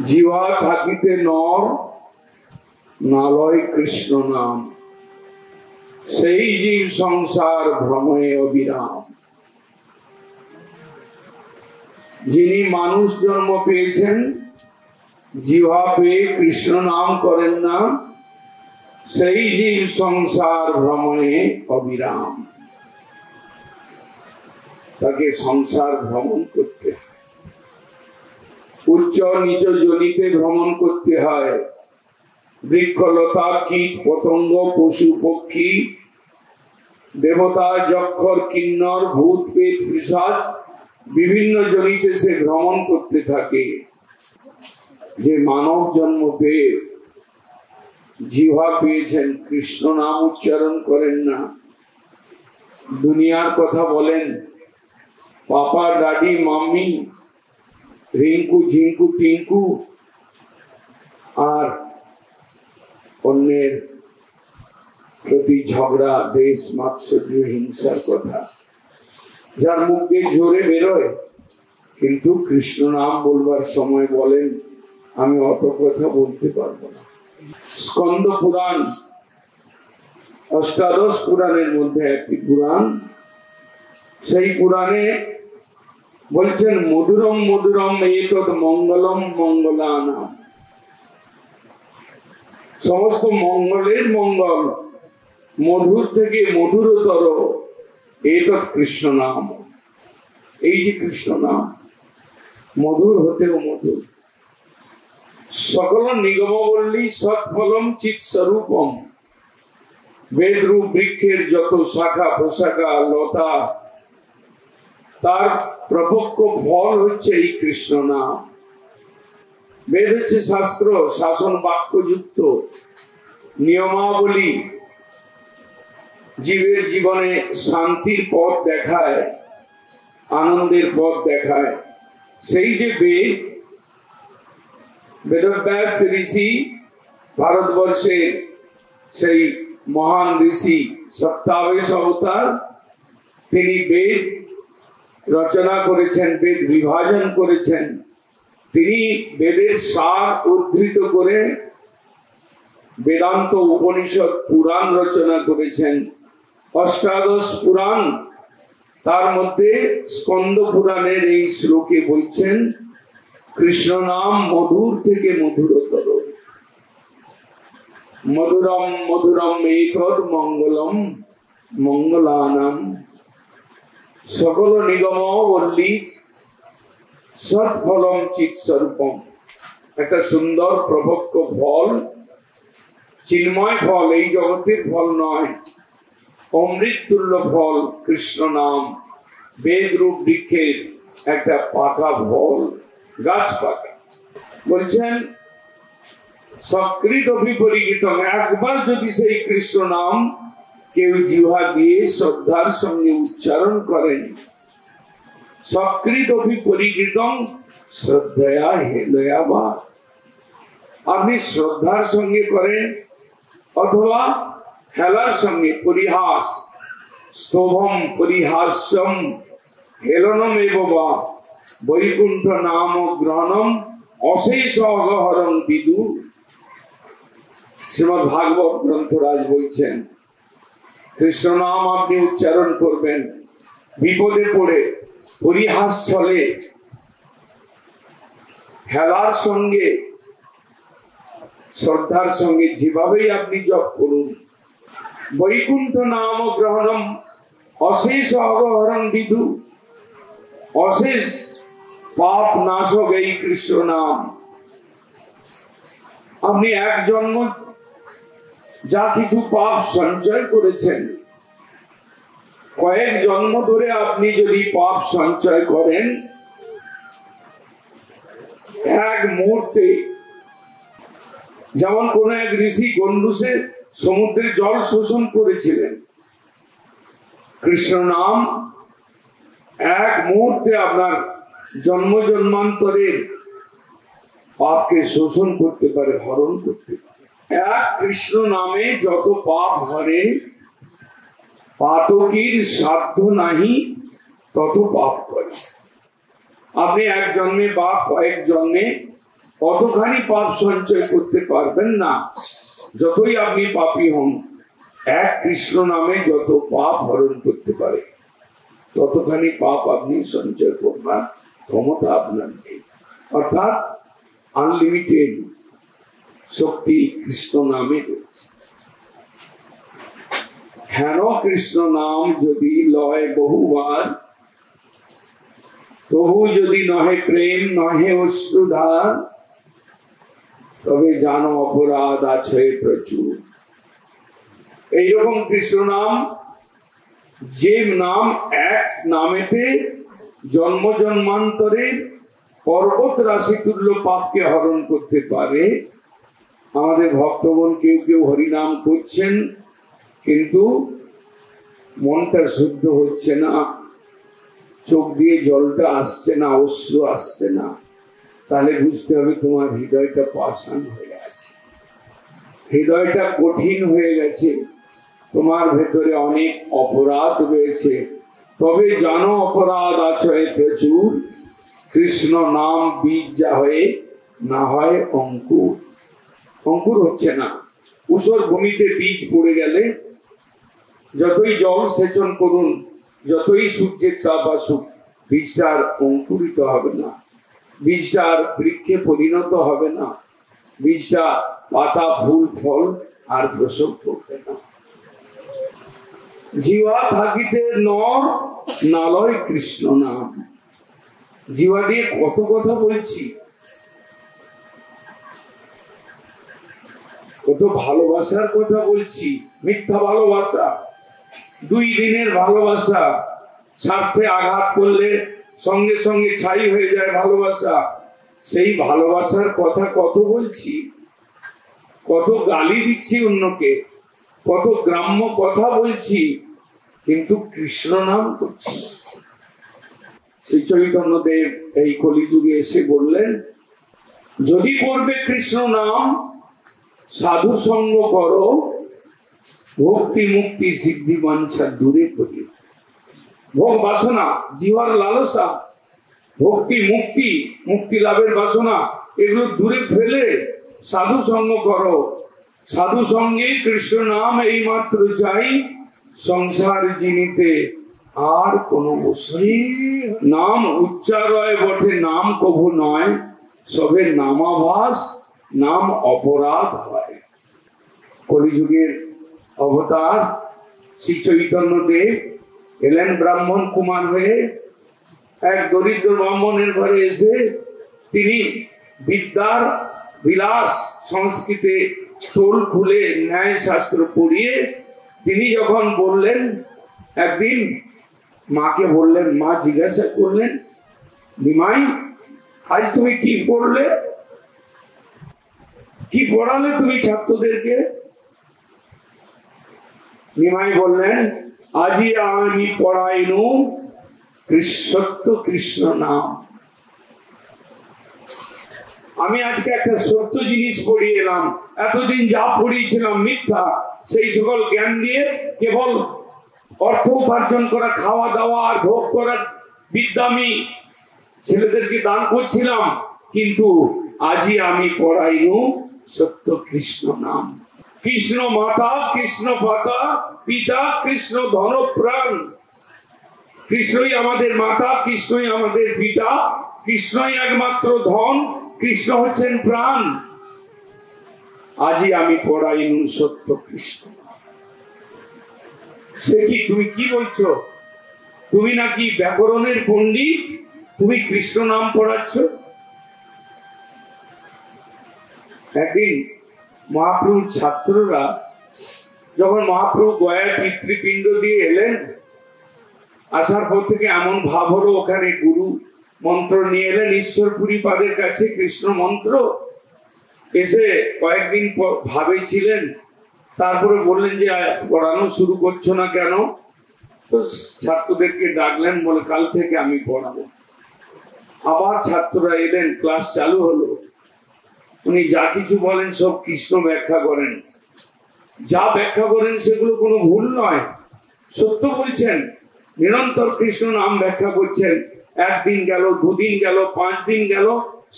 जीवा থাকিতে नर नालय कृष्ण नाम সেই জীব সংসার ভ্রমে অবিরাম। যিনি মানুষ জন্ম পেয়েছেন জিহ্বা পেয়ে কৃষ্ণ নাম করেন না, সেই জীব সংসার ভ্রমণে অবিরাম। তাকে সংসার ভ্রমণ করতে হয়, উচ্চ নিচ জনিতে ভ্রমণ করতে হয়। বৃক্ষলতা কীট পতঙ্গ পশু পক্ষী দেবতা যক্ষর কিন্নর ভূত পেট পিশাচ বিভিন্ন জনিতে সে ভ্রমণ করতে থাকে। যে মানব জন্ম পেয়ে জিহ্বা পেয়েছেন, কৃষ্ণ নাম উচ্চারণ করেন না, দুনিয়ার কথা বলেন, পাপা ডাডি মাম্মি রিঙ্কু ঝিঙ্কু টিঙ্কু আর অন্যের প্রতি ঝগড়া দেশ মাৎসর্য হিংসার কথা যার মুখ দিয়ে জোরে বেরোয়, কিন্তু কৃষ্ণ নাম বলবার সময় বলেন আমি অত কথা বলতে পারবো না। স্কন্দ পুরাণ অষ্টাদশ পুরাণের মধ্যে একটি পুরাণ, সেই পুরাণে বলছেন মধুরম মধুরম এতদ মঙ্গলম মঙ্গলানাম। সমস্ত মঙ্গলের মঙ্গল, মধুর থেকে মধুরতর এতদ কৃষ্ণ নাম। এই যে কৃষ্ণ নাম মধুর হতেও মধুর। সকল নিগমবল্লী সৎফলম চিৎ স্বরূপম। বেদরূপ বৃক্ষের যত শাখা প্রশাখা লতা, তার প্রপক্ষ ফল হচ্ছে এই কৃষ্ণ নাম। বেদ হচ্ছে শাস্ত্র, শাসন বাক্যযুক্ত নিয়মাবলী, জীবের জীবনে শান্তির পথ দেখায়, আনন্দের পথ দেখায়। সেই যে বেদ, বেদব্যাস ঋষি ভারতবর্ষের সেই মহান ঋষি সপ্তাবেশ অবতার, তিনি বেদ রচনা করেছেন, বেদ বিভাজন করেছেন। তিনি বেদের সার উদ্ধৃত করে বেদান্ত উপনিষদ পুরাণ রচনা করেছেন। অষ্টাদশ পুরাণ, তার মধ্যে স্কন্দ পুরাণের এই শ্লোকে বলছেন কৃষ্ণ নাম মধুর থেকে মধুরতর। মধুরম মধুরম এতদ মঙ্গলম মঙ্গলানাম। সকল নিগমবল্লী সৎফলম চিৎ স্বরূপম। একটা সুন্দর প্রপক্ষ ফল, চিন্ময় ফল, এই জগতের ফল নয়, অমৃততুল্য ফল কৃষ্ণ নাম। বেদ রূপ বৃক্ষের একটা পাকা ফল, গাছ পাকা। বলছেন সক্রিত বিপরীত, একবার যদি সেই কৃষ্ণ নাম কেউ জিহ্বা দিয়ে শ্রদ্ধার সঙ্গে উচ্চারণ করেন, সক্রিত বিপরীতম শ্রদ্ধয়া হেলয়া বা, আপনি শ্রদ্ধার সঙ্গে করেন অথবা হেলার সঙ্গে, পরিহাস স্তোভম পরিহাস্যম হেলনম বা বৈকুণ্ঠ নাম গ্রহণম অশেষ অগহরণ বিদু। শ্রীমদ ভাগবত গ্রন্থরাজ বলছেন কৃষ্ণ নাম আপনি উচ্চারণ করবেন, বিপদে পড়ে পরিহাস চলে হেলার সঙ্গে শ্রদ্ধার সঙ্গে যেভাবেই আপনি জপ করুন। বৈকুণ্ঠ নাম গ্রহণম অশেষ অগহরণ বিদু। অশেষ পাপ নাশক এই কৃষ্ণ নাম। আপনি এক জন্ম যা কিছু পাপ সঞ্চয় করেছেন, কয়েক জন্ম ধরে আপনি যদি পাপ সঞ্চয় করেন, এক মুহূর্তে, যেমন কোন এক ঋষি গন্ডুসে সমুদ্রের জল শোষণ করেছিলেন, কৃষ্ণ নাম এক মুহূর্তে আপনার জন্ম জন্মান্তরের পাপকে শোষণ করতে পারে, হরণ করতে পারে। এক কৃষ্ণ নামে যত পাপ হরে, পাতকীর সাধ্য নাহি তত পাপ করে। আপনি এক জন্মে বা কয়েক জন্মে অতখানি পাপ সঞ্চয় করতে পারবেন না। যতই আপনি পাপী হন, এক কৃষ্ণ নামে যত পাপ হরণ করতে পারে ততখানি পাপ আপনি সঞ্চয় করবার ক্ষমতা আপনার নেই। অর্থাৎ আনলিমিটেড শক্তি কৃষ্ণ নামে রয়েছে। হেন কৃষ্ণ নাম যদি লয় বহুবার, তবু যদি নহে প্রেম নহে অশ্রুধার, তবে জানো অপরাধ আছে প্রচুর। এইরকম কৃষ্ণ নাম, যে নাম এক নামেতে জন্ম জন্মান্তরের পর্বত রাশি তুল্য পাপকে হরণ করতে পারে। আমাদের ভক্তগণ কেউ কেউ হরিনাম করছেন, কিন্তু মনটা শুদ্ধ হচ্ছে না, চোখ দিয়ে জলটা আসছে না, অশ্রু আসছে না, তাহলে বুঝতে হবে তোমার হৃদয়টা পাষাণ হয়ে আছে, হৃদয়টা কঠিন হয়ে গেছে, তোমার ভেতরে অনেক অপরাধ রয়েছে। তবে জানো অপরাধ আছে প্রচুর, কৃষ্ণ নাম বীজ যা হয়ে না হয় অঙ্কুর। অঙ্কুর হচ্ছে না। ঊষর ভূমিতে বীজ পড়ে গেলে যতই জল সেচন করুন, যতই সূর্যের তাপ আসুক, বীজটা আর অঙ্কুরিত হবে না, বীজটা আর বৃক্ষে পরিণত হবে না, বীজটা পাতা ফুল ফল আর প্রসব করবে না। জীবা থাকিতে নর নালয় কৃষ্ণ নাম। জীবা দিয়ে কত কথা বলছি, কত ভালোবাসার কথা বলছি, মিথ্যা ভালোবাসা, 2 দিনের ভালোবাসা, স্বার্থে আঘাত করলে সঙ্গে সঙ্গে ছাই হয়ে যায় ভালোবাসা। সেই ভালোবাসার কথা কত বলছি, কত গালি দিচ্ছি অন্যকে, কত গ্রাম্য কথা বলছি, কিন্তু কৃষ্ণ নাম করছি। শ্রী চৈতন্য দেব এই কলিযুগে এসে বললেন, যদি করবে কৃষ্ণ নাম সাধু সঙ্গ করো, ভক্তি মুক্তি সিদ্ধি বাঞ্ছা দূরে করি। ভোগ বাসনা, জীবন লালসা, ভক্তি মুক্তি, মুক্তি লাভের বাসনা, এগুলো দূরে ফেলে সাধু সঙ্গ করো। সাধু সঙ্গে কৃষ্ণ নাম এই মাত্র চাই, সংসার জিনিতে আর কোন বসই। নাম উচ্চারয় বটে, নাম কভু নয়, সবে নামাভাস, নাম অপরাধ হয়। কলিযুগের অবতার শ্রী চৈতন্য দেব এলেন ব্রাহ্মণ কুমার হয়ে। এক দরিদ্র ব্রাহ্মণের ঘরে এসে তিনি বিদ্যার বিলাস সংস্কৃতে টোল খুলে ন্যায় শাস্ত্র পড়িয়ে তিনি যখন বললেন, একদিন মাকে বললেন, মা জিজ্ঞাসা করলেন, নিমাই আজ তুমি কি পড়লে, কি পড়ালে তুমি ছাত্রদেরকে? নিমাই বললেন, আজই আমি পড়াইনু সত্য কৃষ্ণ নাম। আমি আজকে একটা সত্য জিনিস পড়িয়ে এলাম, এতদিন যা পড়িয়েছিলাম মিথ্যা, সেই সকল জ্ঞান দিয়ে কেবল অর্থ উপার্জন করা, খাওয়া দাওয়া আর ভোগ করার বিদ্যা আমি ছেলেদেরকে দান করছিলাম, কিন্তু আজই আমি পড়াইনু সত্য কৃষ্ণ নাম। কৃষ্ণ মাতা, কৃষ্ণ পাতা, পিতা, কৃষ্ণ ধন প্রাণ। কৃষ্ণই আমাদের মাতা, কৃষ্ণই আমাদের পিতা, কৃষ্ণই একমাত্র ধন, কৃষ্ণ হচ্ছেন প্রাণ। আজই আমি পড়াইনু সত্য কৃষ্ণ। সে কি, তুমি কি বলছো? তুমি নাকি ব্যাকরণের পণ্ডিত, তুমি কৃষ্ণ নাম পড়াচ্ছ? একদিন মহাপ্রভুর ছাত্ররা যখন মহাপ্রভু গয়ায় পিতৃপিণ্ড দিয়ে এলেন, আসার পর থেকে এমন ভাব হলো ওখানে গুরু মন্ত্র নিয়ে এলেন ঈশ্বরপুরী পাদের কাছে, কৃষ্ণ মন্ত্র। এসে কয়েকদিন ভাবে ছিলেন, তারপরে বললেন যে পড়ানো শুরু করছো না কেন? তো ছাত্রদেরকে ডাকলেন, বলে কাল থেকে আমি পড়াবো। আবার ছাত্ররা এলেন, ক্লাস চালু হলো। উনি যা কিছু বলেন সব কৃষ্ণ ব্যাখ্যা করেন, যা ব্যাখ্যা করেন সেগুলো কোনো ভুল নয়, সত্য বলছেন। নিরন্তর কৃষ্ণ নাম ব্যাখ্যা করছেন। 1 দিন গেল, 2 দিন গেল, 5 দিন গেল,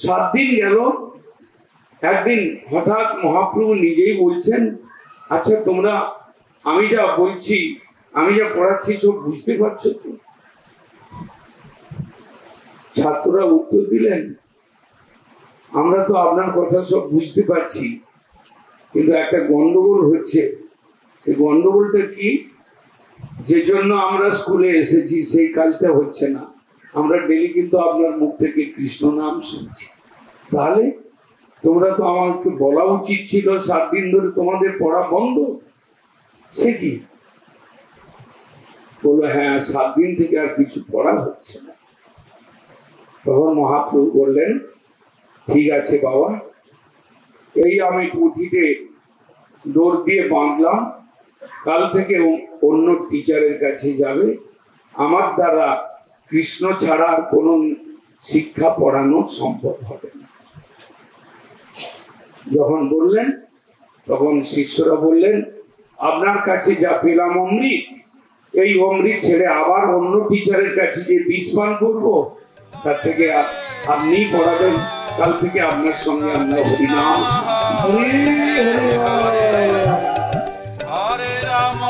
7 দিন গেল, একদিন হঠাৎ মহাপ্রভু নিজেই বলছেন, আচ্ছা তোমরা আমি যা বলছি, আমি যা পড়াচ্ছি সব বুঝতে পারছো তো? ছাত্ররা উত্তর দিলেন, আমরা তো আপনার কথা সব বুঝতে পারছি, কিন্তু একটা গন্ডগোল হচ্ছে। সেই গন্ডগোলটা কি? যে জন্য আমরা স্কুলে এসেছি সেই কাজটা হচ্ছে না। আমরা ডেলি কিন্তু আপনার মুখ থেকে কৃষ্ণ নাম শুনছি। তাহলে তোমরা তো আমাকে বলা উচিত ছিল 7 দিন ধরে তোমাদের পড়া বন্ধ। সে কি? বললো, হ্যাঁ 7 দিন থেকে আর কিছু পড়া হচ্ছে না। তখন মহাপ্রভু বললেন, ঠিক আছে বাবা, এই আমি পুঁথিতে দৌড় দিয়ে বাঁধলাম, কাল থেকে অন্য টিচারের কাছে যাবে, আমার দ্বারা কৃষ্ণ ছাড়া আর কোনো শিক্ষা পড়ানো সম্ভব হবে না। যখন বললেন তখন শিষ্যরা বললেন, আপনার কাছে যা পেলাম অমৃত, এই অমৃত ছেড়ে আবার অন্য টিচারের কাছে যে বিষ পান করবো, তার থেকে আপনি পড়াবেন, কাল থেকে আপনার সঙ্গে আমরা হরিনাম। হরে রাম